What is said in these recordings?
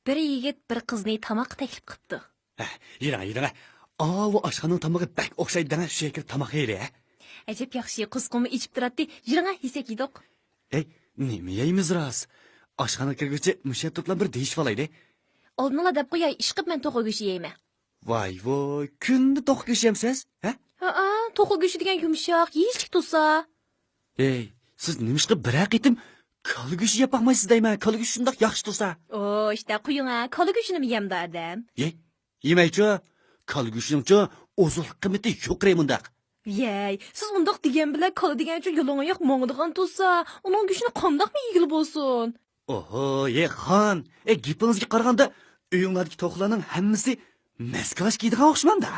Bir yigit bir qizni tamoq taklif qilibdi. Yürüne. Bu aşkanın tamağı bek okşaydı dene şu şekil tamak eyle. Ajab yaxshi quzqumni ichib turadi. Yiranga yesak edik. Nime yeyimiz ras? Aşkanı kirgüçe müşet tutla bir değiş falaydı. Oldin ola deb qo'yay, ishqib men to'g'ri go'shi yeyman. Vay, künde tok geçemsiz, he? To'g'ri go'shi degan yumshoq, yeyishlik tursa. Siz nimişki bırak etim, kalı güçü yapakmaysız deyme, kalı güçü şundak yakşı tursa. İşte quyunga qo'li go'shini mi yem derdim. Yemeyçi, kalı güçünün ozul kıymeti yok reymundaq. Yey, siz undaq degan bilan qo'li degan uchun yo'longa yo'q mo'ngdigan tursa, uning go'shini qandoqmi yegil bo'lsin? Xan, gipinizga qaraganda uyinglardagi to'qlarning hammasi maskalash kiydigan o'xshamanda.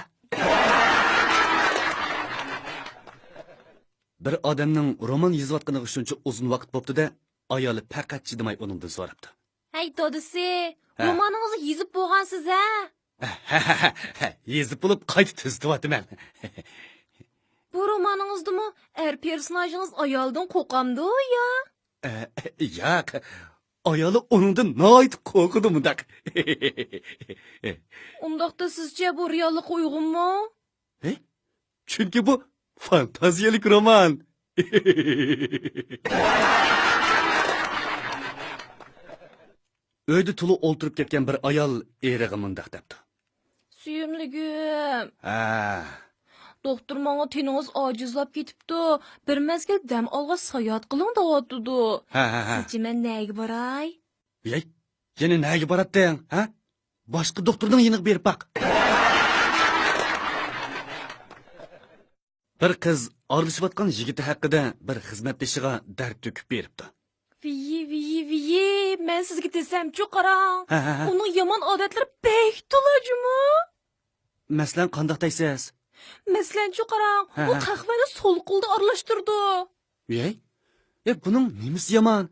Bir odamning roman yozayotganiga shuncha uzun vaqt bo'pti-da, ayoli faqat chidamay uningdan so'rabdi. Hey dodisi, romaningizni yezib bo'lgansiz a? Yezib bo'lib qayta tuzdiyotiman. Bu romaningizdami personajingiz ayoldan qo'rqamdi yo? Yo'q. Ayoli uningdan noit qo'rqidi mundaq. Undaqda sizcha bu reallikqa uyg'unmi? Chunki bu fantaziyalik roman. Uyda tulu o'ltirib ketgan bir ayol erig'i mundaq debdi. Suyimligim. Doktor menga teningiz ojizlab ketibdi. Bir mezgil dam olg'ach sayohat qiling deyotdi. Sizcha men nega boray? Yana nega boratding, ha? Boshqa doktordan yeniq berib baq. Bir qiz aralashayotgan yigiti haqida bir xizmatdoshiga dard to'kib beribdi. Viyi, men sizga desam-chu qarang. Uning yomon odatlari bek to'lajimi? Masalan, qandoq deysiz? Masalan-chu qarang, u qahvani so'l qo'lda aralashtirdi. Buning nimasi yomon?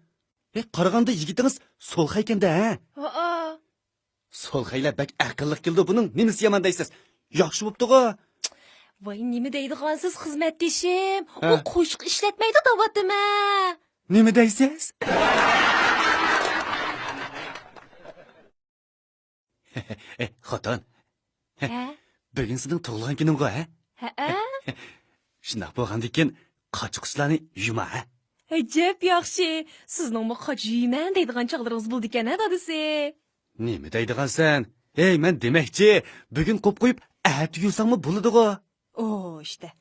Qaraganda yigitingiz so'lxa ekanda, ha? So'lxaylar bak aqlli keldi, buning nimasi yomon deysiz? Yaxshi bo'pti-ku. Voy, nima deydigansiz xizmatdeshim? U qo'shiq ishlatmaydi da'vatimi? Nima deysiz? Xotin. Bugun sizning tug'ilgan kuningiz, ha? Shunday bo'lgandan qochiqishlarni yuma, ha? Ajab yaxshi. Sizning bu qoch yeyman deydigan chog'laringiz bo'ldi ekan, dadisi. Nima deydigansan? Men demakchi, bugun qo'yib qo'yib, at yursangmi bo'ladi-ku. İşte.